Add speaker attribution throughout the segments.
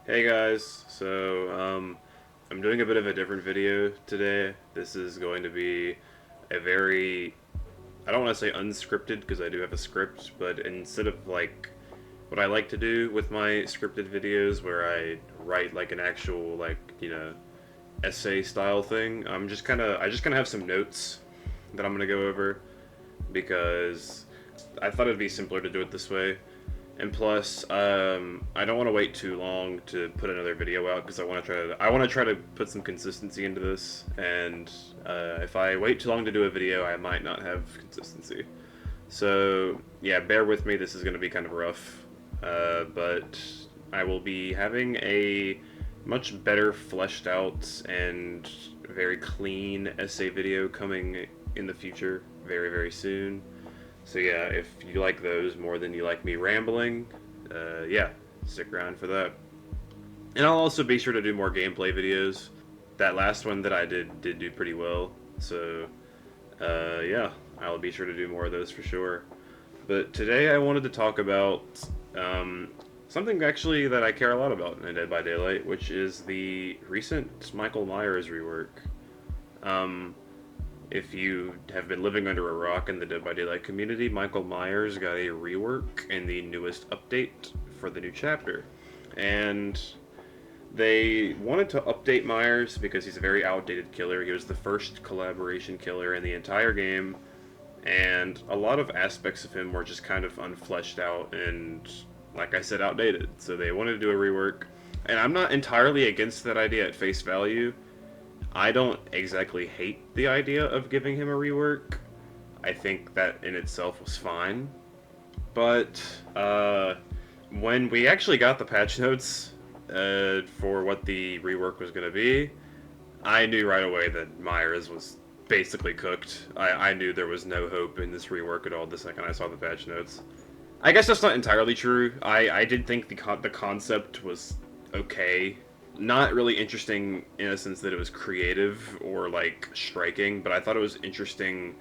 Speaker 1: Hey guys, I'm doing a bit of a different video today. This is going to be a very, I don't want to say unscripted because I do have a script, but instead of like what I like to do with my scripted videos where I write like an actual essay style thing, I just kind of have some notes that I'm going to go over because I thought it'd be simpler to do it this way. And plus, I don't want to wait too long to put another video out because I want to try to put some consistency into this. And if I wait too long to do a video, I might not have consistency. So yeah, bear with me. This is going to be kind of rough, but I will be having a much better fleshed out and very clean essay video coming in the future, very very soon. So yeah, if you like those more than you like me rambling, yeah, stick around for that. And I'll also be sure to do more gameplay videos. That last one that I did do pretty well. So yeah, I'll be sure to do more of those for sure. But today I wanted to talk about something actually that I care a lot about in Dead by Daylight, which is the recent Michael Myers rework. Um, if you have been living under a rock in the Dead by Daylight community, Michael Myers got a rework in the newest update for the new chapter. And they wanted to update Myers because he's a very outdated killer. He was the first collaboration killer in the entire game, and a lot of aspects of him were just kind of unfleshed out and, like I said, outdated. So they wanted to do a rework. And I'm not entirely against that idea at face value. I don't exactly hate the idea of giving him a rework. I think that in itself was fine. But when we actually got the patch notes for what the rework was going to be, I knew right away that Myers was basically cooked. I knew there was no hope in this rework at all the second I saw the patch notes. I guess that's not entirely true. I did think the concept was okay. Not really interesting in a sense that it was creative or like striking, but I thought it was interesting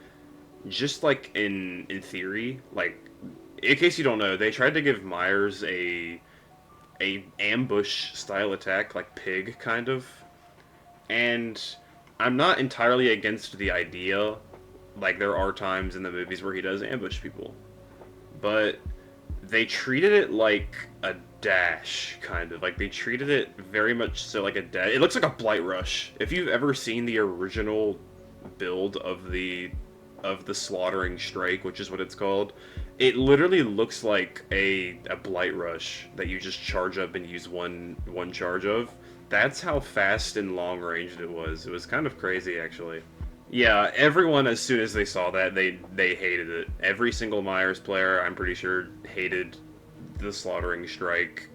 Speaker 1: just like in theory. Like, in case you don't know, they tried to give Myers a ambush style attack, like pig kind of, and I'm not entirely against the idea. Like, there are times in the movies where he does ambush people, but they treated it like a dash, kind of. Like, they treated it very much so like a dash. It looks like a Blight Rush. If you've ever seen the original build of the Slaughtering Strike, which is what it's called, it literally looks like a Blight Rush that you just charge up and use one charge of. That's how fast and long ranged it was. It was kind of crazy, actually. Yeah, everyone as soon as they saw that, they hated it. Every single Myers player, I'm pretty sure, hated the Slaughtering Strike.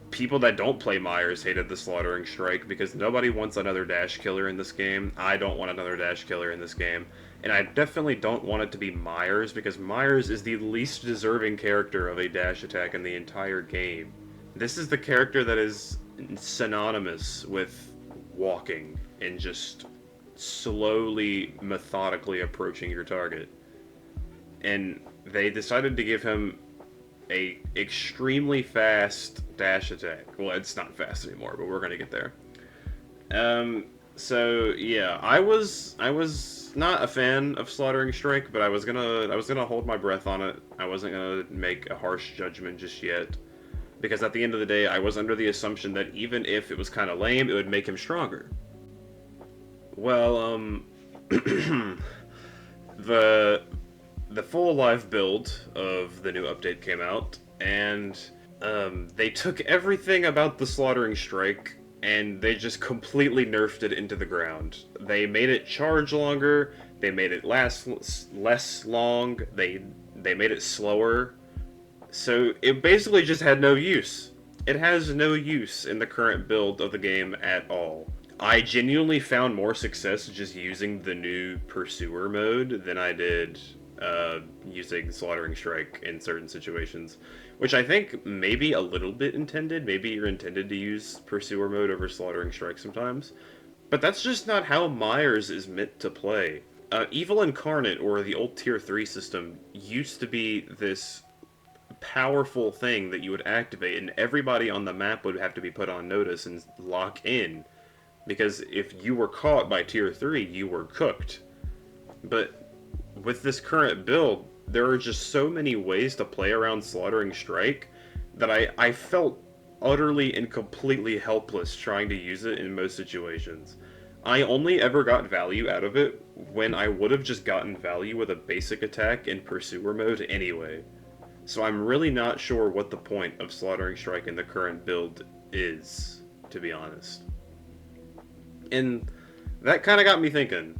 Speaker 1: People that don't play Myers hated the Slaughtering Strike because nobody wants another dash killer in this game. I don't want another dash killer in this game. And I definitely don't want it to be Myers because Myers is the least deserving character of a dash attack in the entire game. This is the character that is synonymous with walking and just slowly, methodically approaching your target. And they decided to give him a extremely fast dash attack. Well, it's not fast anymore, but we're gonna get there. So yeah, I was not a fan of Slaughtering Strike, but I was gonna hold my breath on it. I wasn't gonna make a harsh judgment just yet, because at the end of the day, I was under the assumption that even if it was kind of lame, it would make him stronger. Well, the the full live build of the new update came out, and they took everything about the Slaughtering Strike and they just completely nerfed it into the ground. They made it charge longer. They made it last less long. They made it slower. So it basically just had no use. It has no use in the current build of the game at all. I genuinely found more success just using the new Pursuer mode than I did using Slaughtering Strike in certain situations, which I think maybe a little bit intended. Maybe you're intended to use Pursuer mode over Slaughtering Strike sometimes, but that's just not how Myers is meant to play. Evil Incarnate, or the old Tier 3 system, used to be this powerful thing that you would activate, and everybody on the map would have to be put on notice and lock in. Because if you were caught by tier 3, you were cooked. But with this current build, there are just so many ways to play around Slaughtering Strike that I felt utterly and completely helpless trying to use it in most situations. I only ever got value out of it when I would have just gotten value with a basic attack in Pursuer mode anyway. So I'm really not sure what the point of Slaughtering Strike in the current build is, to be honest. And that kind of got me thinking,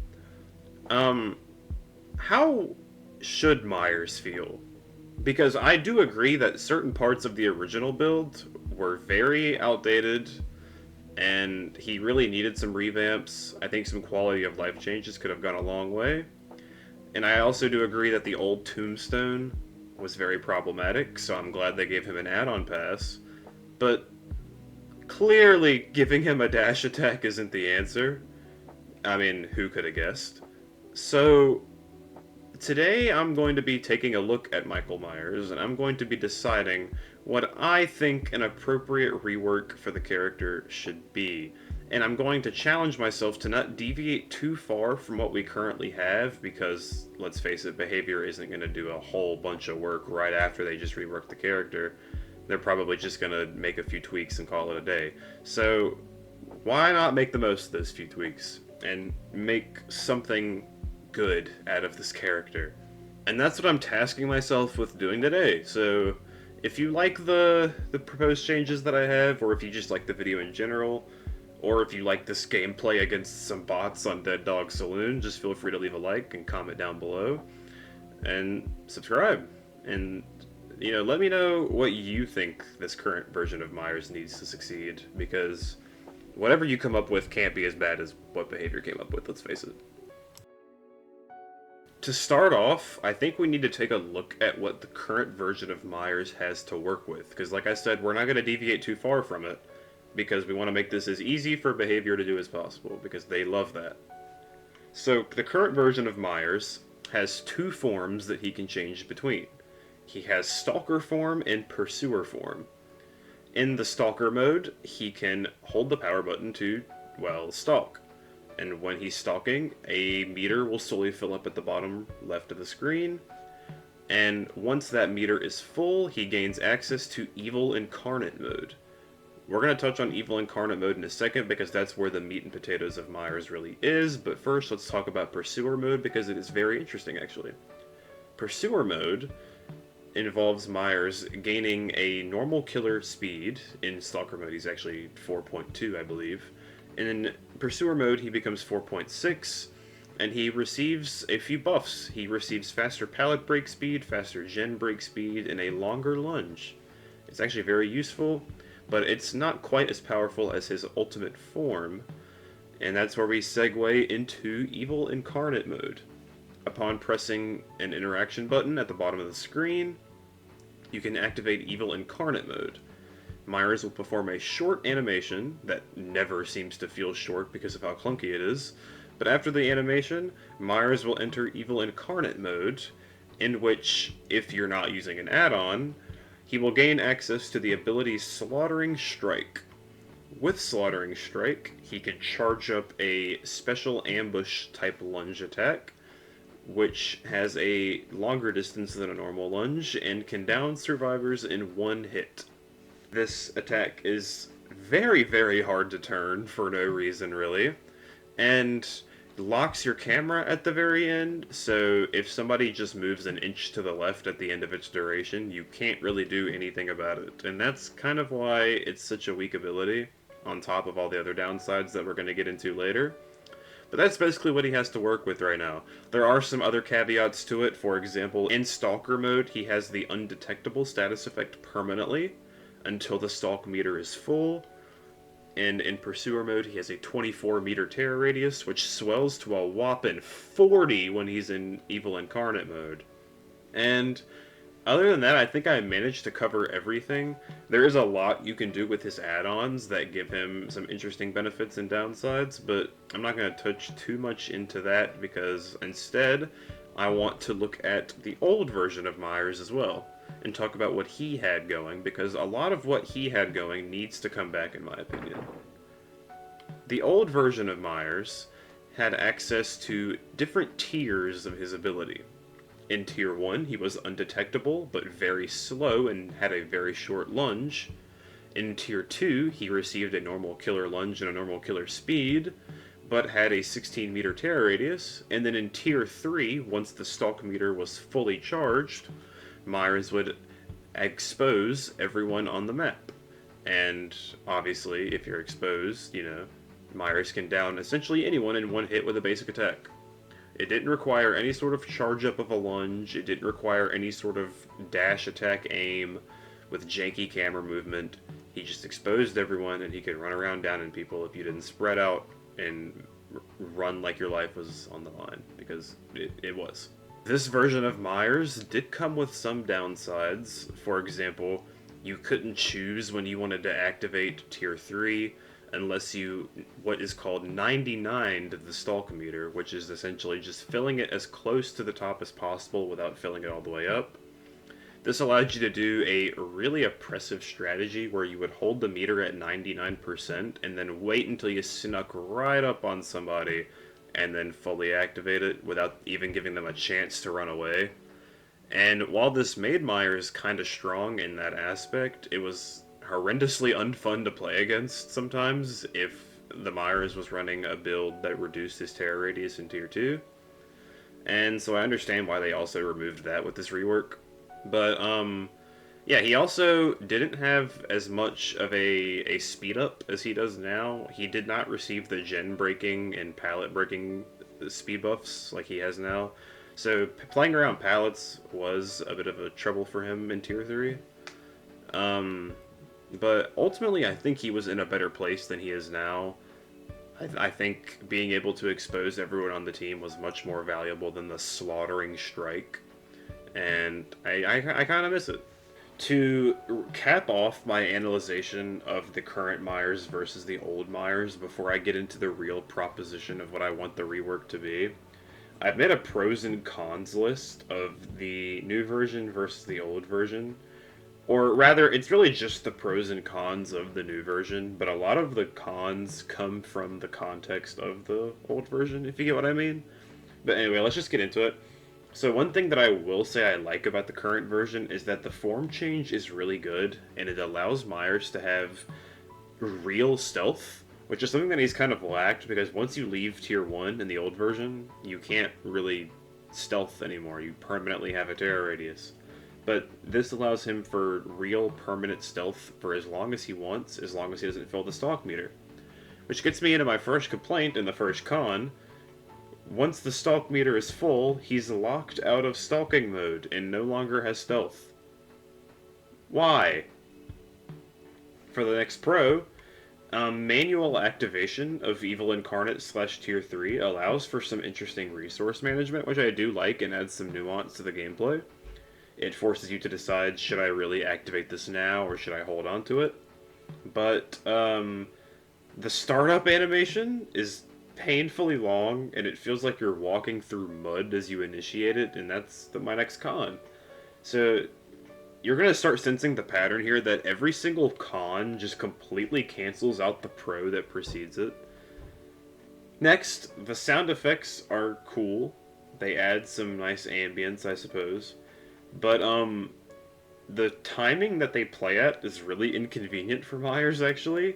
Speaker 1: how should Myers feel? Because I do agree that certain parts of the original build were very outdated, and he really needed some revamps. I think some quality of life changes could have gone a long way. And I also do agree that the old Tombstone was very problematic, so I'm glad they gave him an add-on pass. But clearly, giving him a dash attack isn't the answer. I mean, who could have guessed? So, today I'm going to be taking a look at Michael Myers, and I'm going to be deciding what I think an appropriate rework for the character should be. And I'm going to challenge myself to not deviate too far from what we currently have, because, let's face it, Behavior isn't going to do a whole bunch of work right after they just rework the character. They're probably just going to make a few tweaks and call it a day. So, why not make the most of those few tweaks, and make something good out of this character? And that's what I'm tasking myself with doing today. So, if you like the proposed changes that I have, or if you just like the video in general, or if you like this gameplay against some bots on Dead Dog Saloon, just feel free to leave a like and comment down below. And subscribe. And, you know, let me know what you think this current version of Myers needs to succeed, because whatever you come up with can't be as bad as what Behavior came up with, let's face it. To start off, I think we need to take a look at what the current version of Myers has to work with, because like I said, we're not going to deviate too far from it, because we want to make this as easy for Behavior to do as possible, because they love that. So, the current version of Myers has two forms that he can change between. He has Stalker form and Pursuer form. In the Stalker mode, he can hold the power button to, well, stalk. And when he's stalking, a meter will slowly fill up at the bottom left of the screen. And once that meter is full, he gains access to Evil Incarnate mode. We're going to touch on Evil Incarnate mode in a second, because that's where the meat and potatoes of Myers really is. But first, let's talk about Pursuer mode, because it is very interesting, actually. Pursuer mode involves Myers gaining a normal killer speed. In Stalker mode, he's actually 4.2, I believe. And in Pursuer mode, he becomes 4.6, and he receives a few buffs. He receives faster pallet break speed, faster gen break speed, and a longer lunge. It's actually very useful, but it's not quite as powerful as his ultimate form, and that's where we segue into Evil Incarnate mode. Upon pressing an interaction button at the bottom of the screen, you can activate Evil Incarnate mode. Myers will perform a short animation that never seems to feel short because of how clunky it is, but after the animation, Myers will enter Evil Incarnate mode, in which, if you're not using an add-on, he will gain access to the ability Slaughtering Strike. With Slaughtering Strike, he can charge up a special ambush type lunge attack, which has a longer distance than a normal lunge and can down survivors in one hit. This attack is very, very hard to turn for no reason, really, and locks your camera at the very end, so if somebody just moves an inch to the left at the end of its duration, you can't really do anything about it. And that's kind of why it's such a weak ability, on top of all the other downsides that we're going to get into later. But that's basically what he has to work with right now. There are some other caveats to it. For example, in Stalker mode, he has the undetectable status effect permanently until the stalk meter is full. And in Pursuer mode, he has a 24 meter terror radius, which swells to a whopping 40 when he's in Evil Incarnate mode. And other than that, I think I managed to cover everything. There is a lot you can do with his add-ons that give him some interesting benefits and downsides, but I'm not going to touch too much into that, because instead, I want to look at the old version of Myers as well. and talk about what he had going, because a lot of what he had going needs to come back in my opinion. The old version of Myers had access to different tiers of his ability. In Tier 1, he was undetectable, but very slow and had a very short lunge. In Tier 2, he received a normal killer lunge and a normal killer speed, but had a 16-meter terror radius. And then in Tier 3, once the stalk meter was fully charged, Myers would expose everyone on the map. And obviously, if you're exposed, Myers can down essentially anyone in one hit with a basic attack. It didn't require any sort of charge up of a lunge, it didn't require any sort of dash attack aim with janky camera movement. He just exposed everyone and he could run around downing people if you didn't spread out and run like your life was on the line, because it was. This version of Myers did come with some downsides. For example, you couldn't choose when you wanted to activate Tier 3 unless you, what is called 99'd the stalk meter, which is essentially just filling it as close to the top as possible without filling it all the way up. This allowed you to do a really oppressive strategy where you would hold the meter at 99% and then wait until you snuck right up on somebody and then fully activate it without even giving them a chance to run away. And while this made Myers kind of strong in that aspect, it was horrendously unfun to play against sometimes if the Myers was running a build that reduced his terror radius in Tier 2. And so I understand why they also removed that with this rework. But, yeah, he also didn't have as much of a speed up as he does now. He did not receive the gen breaking and pallet breaking speed buffs like he has now. So playing around pallets was a bit of a trouble for him in Tier 3. But ultimately, I think he was in a better place than he is now. I think being able to expose everyone on the team was much more valuable than the slaughtering strike. And I kind of miss it. To cap off my analyzation of the current Myers versus the old Myers before I get into the real proposition of what I want the rework to be, I've made a pros and cons list of the new version versus the old version. Or rather, it's really just the pros and cons of the new version, but a lot of the cons come from the context of the old version, if you get what I mean. But anyway, let's just get into it. So one thing that I will say I like about the current version is that the form change is really good, and it allows Myers to have real stealth, which is something that he's kind of lacked, because once you leave Tier 1 in the old version, you can't really stealth anymore. You permanently have a terror radius. But this allows him for real permanent stealth for as long as he wants, as long as he doesn't fill the stalk meter. Which gets me into my first complaint and the first con. Once the stalk meter is full, he's locked out of stalking mode and no longer has stealth. Why? For the next pro, manual activation of Evil Incarnate / Tier 3 allows for some interesting resource management, which I do like and adds some nuance to the gameplay. It forces you to decide, should I really activate this now, or should I hold on to it? But, the startup animation is painfully long, and it feels like you're walking through mud as you initiate it, and that's my next con. So, you're going to start sensing the pattern here that every single con just completely cancels out the pro that precedes it. Next, the sound effects are cool. They add some nice ambience, I suppose. But, the timing that they play at is really inconvenient for Myers, actually.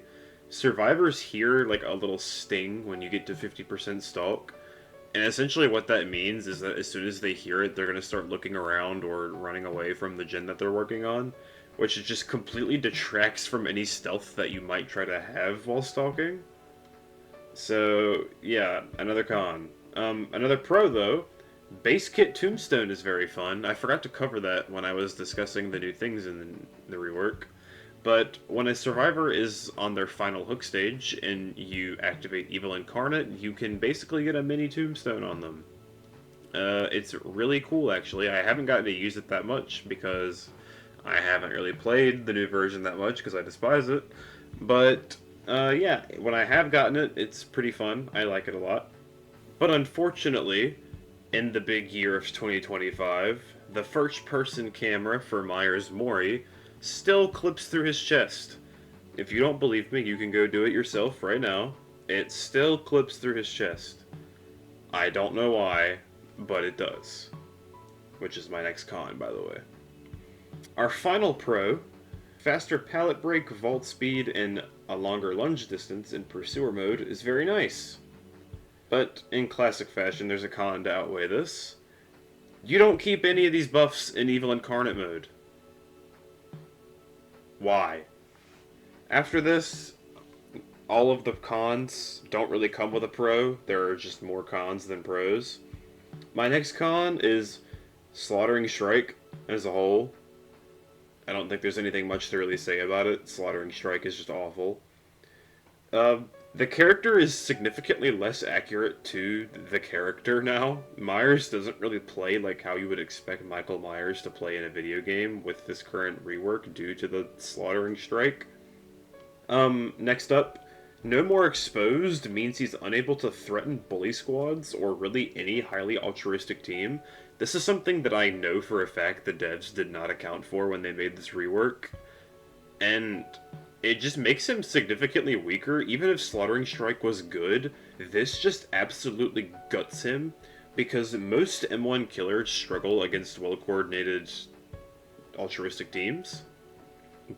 Speaker 1: Survivors hear, like, a little sting when you get to 50% stalk. And essentially what that means is that as soon as they hear it, they're going to start looking around or running away from the gen that they're working on. Which just completely detracts from any stealth that you might try to have while stalking. So, yeah, another con. Another pro, though. Base kit Tombstone is very fun. I forgot to cover that when I was discussing the new things in the rework. But when a survivor is on their final hook stage and you activate Evil Incarnate, you can basically get a mini Tombstone on them. It's really cool, actually. I haven't gotten to use it that much because I haven't really played the new version that much because I despise it. But, yeah, when I have gotten it, it's pretty fun. I like it a lot. But unfortunately, in the big year of 2025, the first-person camera for Myers Mori still clips through his chest. If you don't believe me, you can go do it yourself right now. It still clips through his chest. I don't know why, but it does. Which is my next con, by the way. Our final pro, faster pallet break, vault speed, and a longer lunge distance in pursuer mode is very nice. But in classic fashion, there's a con to outweigh this. You don't keep any of these buffs in Evil Incarnate mode. Why? After this, all of the cons don't really come with a pro. There are just more cons than pros. My next con is Slaughtering Strike as a whole. I don't think there's anything much to really say about it. Slaughtering Strike is just awful. The character is significantly less accurate to the character now. Myers doesn't really play like how you would expect Michael Myers to play in a video game with this current rework due to the Slaughtering Strike. Next up, no more exposed means he's unable to threaten bully squads or really any highly altruistic team. This is something that I know for a fact the devs did not account for when they made this rework. And it just makes him significantly weaker. Even if Slaughtering Strike was good, this just absolutely guts him, because most M1 killers struggle against well-coordinated altruistic teams.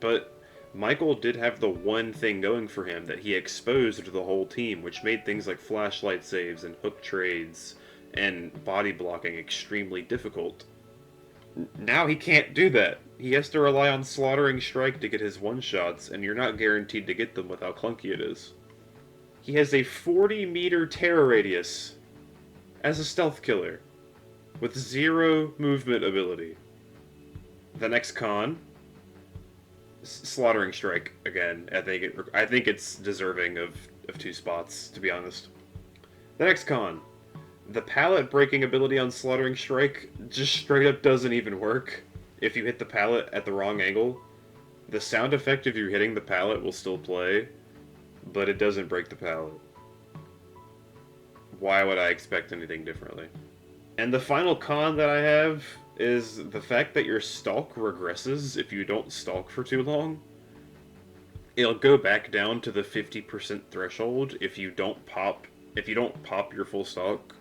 Speaker 1: But Michael did have the one thing going for him that he exposed to the whole team, which made things like flashlight saves and hook trades and body blocking extremely difficult. Now he can't do that. He has to rely on Slaughtering Strike to get his one-shots, and you're not guaranteed to get them with how clunky it is. He has a 40-meter terror radius as a stealth killer, with 0 movement ability. The next con, Slaughtering Strike again. I think it's deserving of 2 spots, to be honest. The next con, the pallet breaking ability on Slaughtering Strike just straight up doesn't even work. If you hit the pallet at the wrong angle, the sound effect of you hitting the pallet will still play, but it doesn't break the pallet. Why would I expect anything differently? And the final con that I have is the fact that your stalk regresses if you don't stalk for too long. It'll go back down to the 50% threshold if you don't pop your full stalk.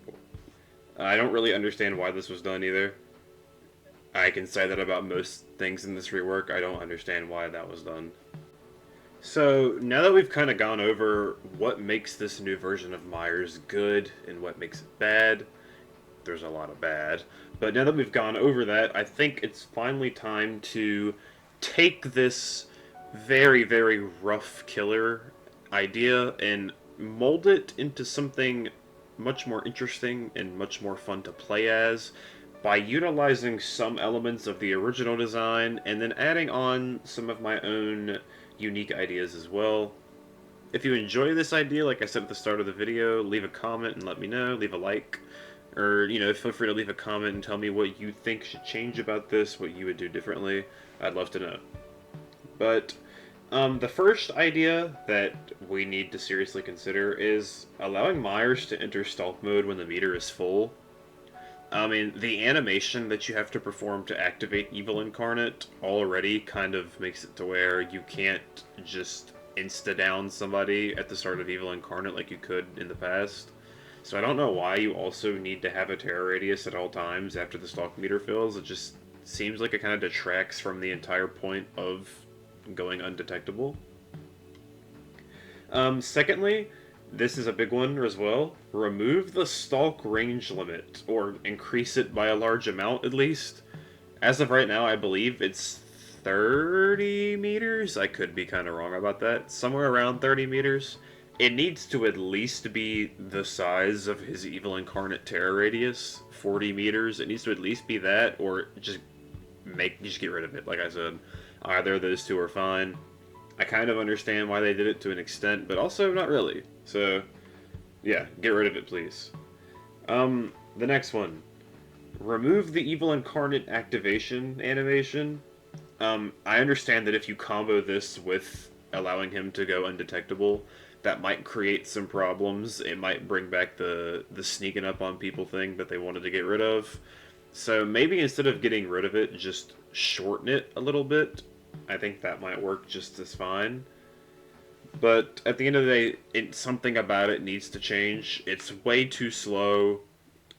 Speaker 1: I don't really understand why this was done either. I can say that about most things in this rework. I don't understand why that was done. So, now that we've kind of gone over what makes this new version of Myers good and what makes it bad, there's a lot of bad, but now that we've gone over that, I think it's finally time to take this very, very rough killer idea and mold it into something much more interesting and much more fun to play as, by utilizing some elements of the original design and then adding on some of my own unique ideas as well. If you enjoy this idea, like I said at the start of the video, leave a comment and let me know, leave a like, or, feel free to leave a comment and tell me what you think should change about this, what you would do differently. I'd love to know. But the first idea that we need to seriously consider is allowing Myers to enter stealth mode when the meter is full. I mean, the animation that you have to perform to activate Evil Incarnate already kind of makes it to where you can't just insta-down somebody at the start of Evil Incarnate like you could in the past. So I don't know why you also need to have a terror radius at all times after the stalk meter fills. It just seems like it kind of detracts from the entire point of going undetectable. Secondly, this is a big one as well. Remove the stalk range limit, or increase it by a large amount at least. As of right now, I believe it's 30 meters. I could be kind of wrong about that. Somewhere around 30 meters. It needs to at least be the size of his Evil Incarnate terror radius, 40 meters. It needs to at least be that, or just get rid of it. Like I said, either of those two are fine. I kind of understand why they did it to an extent, but also not really. So, yeah, get rid of it, please. The next one. Remove the Evil Incarnate activation animation. I understand that if you combo this with allowing him to go undetectable, that might create some problems. It might bring back the sneaking up on people thing that they wanted to get rid of. So maybe instead of getting rid of it, just shorten it a little bit. I think that might work just as fine. But at the end of the day, something about it needs to change. It's way too slow.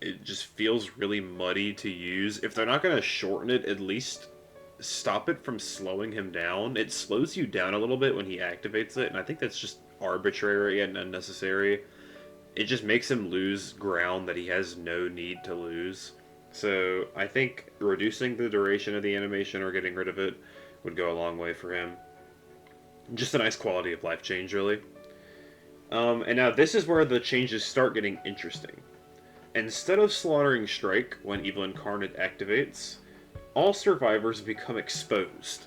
Speaker 1: It just feels really muddy to use. If they're not going to shorten it, at least stop it from slowing him down. It slows you down a little bit when he activates it, and I think that's just arbitrary and unnecessary. It just makes him lose ground that he has no need to lose. So I think reducing the duration of the animation or getting rid of it would go a long way for him. Just a nice quality of life change, really. And now this is where the changes start getting interesting. Instead of slaughtering Strike when Evil Incarnate activates, all survivors become exposed.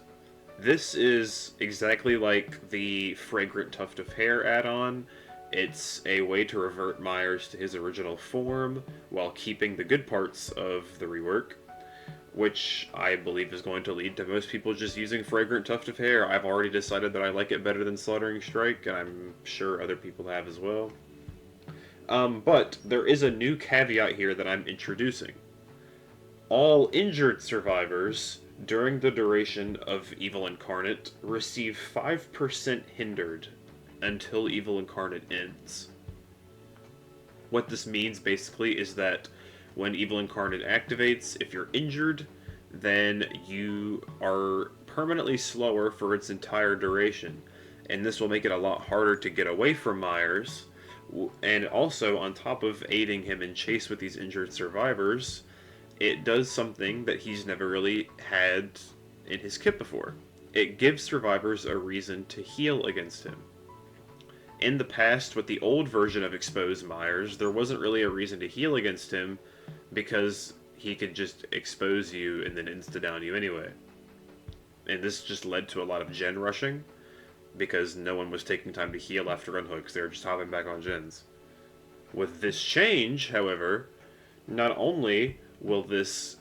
Speaker 1: This is exactly like the Fragrant Tuft of Hair add-on. It's a way to revert Myers to his original form while keeping the good parts of the rework, which I believe is going to lead to most people just using Fragrant Tuft of Hair. I've already decided that I like it better than Slaughtering Strike, and I'm sure other people have as well. But there is a new caveat here that I'm introducing. All injured survivors during the duration of Evil Incarnate receive 5% hindered until Evil Incarnate ends. What this means basically is that when Evil Incarnate activates, if you're injured, then you are permanently slower for its entire duration. And this will make it a lot harder to get away from Myers. And also, on top of aiding him in chase with these injured survivors, it does something that he's never really had in his kit before. It gives survivors a reason to heal against him. In the past, with the old version of Exposed Myers, there wasn't really a reason to heal against him because he could just expose you and then insta-down you anyway. And this just led to a lot of gen rushing because no one was taking time to heal after unhooks, they were just hopping back on gens. With this change, however, not only will this,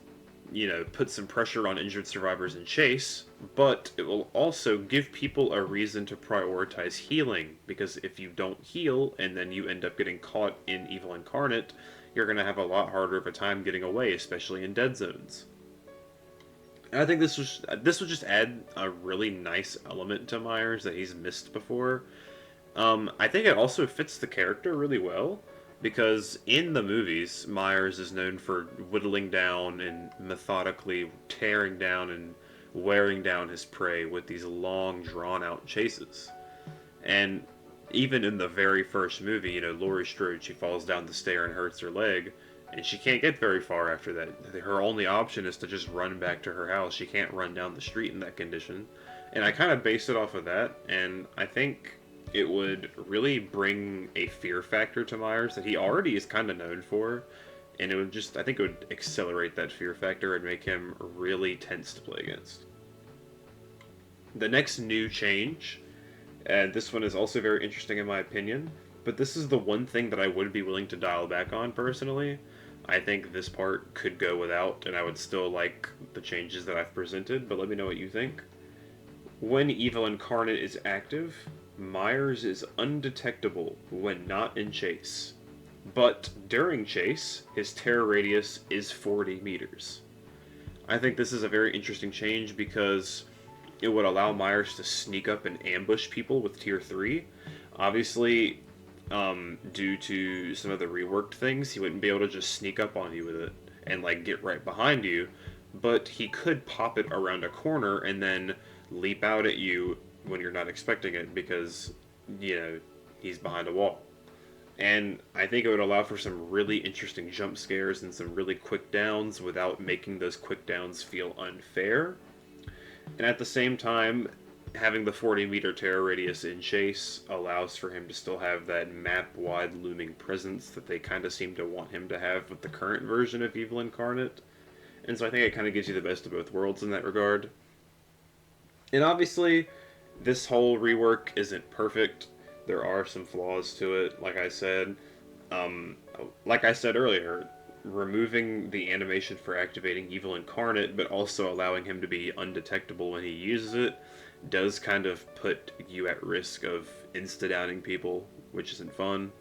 Speaker 1: put some pressure on injured survivors in chase, but it will also give people a reason to prioritize healing, because if you don't heal and then you end up getting caught in Evil Incarnate, you're going to have a lot harder of a time getting away, especially in dead zones. And I think this would just add a really nice element to Myers that he's missed before. I think it also fits the character really well, because in the movies, Myers is known for whittling down and methodically tearing down and wearing down his prey with these long, drawn-out chases. And even in the very first movie, Laurie Strode, she falls down the stair and hurts her leg, and she can't get very far after that. Her only option is to just run back to her house. She can't run down the street in that condition. And I kind of based it off of that, and I think it would really bring a fear factor to Myers that he already is kind of known for, and it would just, I think it would accelerate that fear factor and make him really tense to play against. The next new change, and this one is also very interesting in my opinion, but this is the one thing that I would be willing to dial back on personally. I think this part could go without, and I would still like the changes that I've presented, but let me know what you think. When Evil Incarnate is active, Myers is undetectable when not in chase. But during chase, his terror radius is 40 meters. I think this is a very interesting change because it would allow Myers to sneak up and ambush people with tier 3. Obviously, due to some of the reworked things, he wouldn't be able to just sneak up on you with it and get right behind you, but he could pop it around a corner and then leap out at you when you're not expecting it because, he's behind a wall. And I think it would allow for some really interesting jump scares and some really quick downs without making those quick downs feel unfair. And at the same time, having the 40-meter terror radius in chase allows for him to still have that map-wide looming presence that they kind of seem to want him to have with the current version of Evil Incarnate. And so I think it kind of gives you the best of both worlds in that regard. And obviously, this whole rework isn't perfect. There are some flaws to it, like I said. Like I said earlier, removing the animation for activating Evil Incarnate, but also allowing him to be undetectable when he uses it, does kind of put you at risk of insta-downing people, which isn't fun.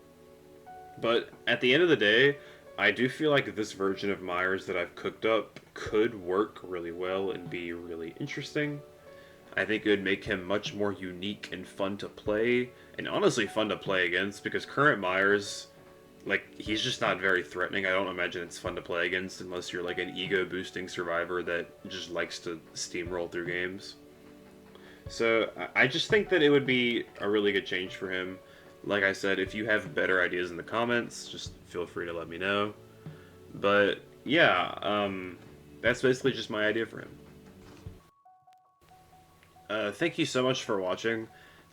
Speaker 1: But at the end of the day, I do feel like this version of Myers that I've cooked up could work really well and be really interesting. I think it would make him much more unique and fun to play, and honestly fun to play against, because current Myers, like, he's just not very threatening. I don't imagine it's fun to play against unless you're like an ego boosting survivor that just likes to steamroll through games. So I just think that it would be a really good change for him. Like I said, if you have better ideas in the comments, just feel free to let me know. But yeah, that's basically just my idea for him. Thank you so much for watching.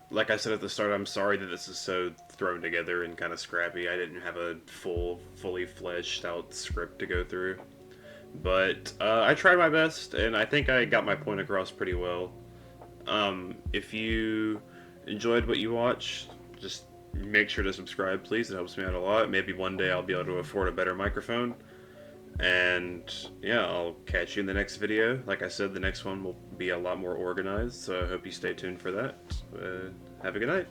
Speaker 1: Like I said at the start, I'm sorry that this is so thrown together and kind of scrappy. I didn't have a fully fleshed out script to go through. But I tried my best, and I think I got my point across pretty well. If you enjoyed what you watched, just make sure to subscribe, please. It helps me out a lot. Maybe one day I'll be able to afford a better microphone. And yeah, I'll catch you in the next video. Like I said, the next one will be a lot more organized, so I hope you stay tuned for that. Have a good night.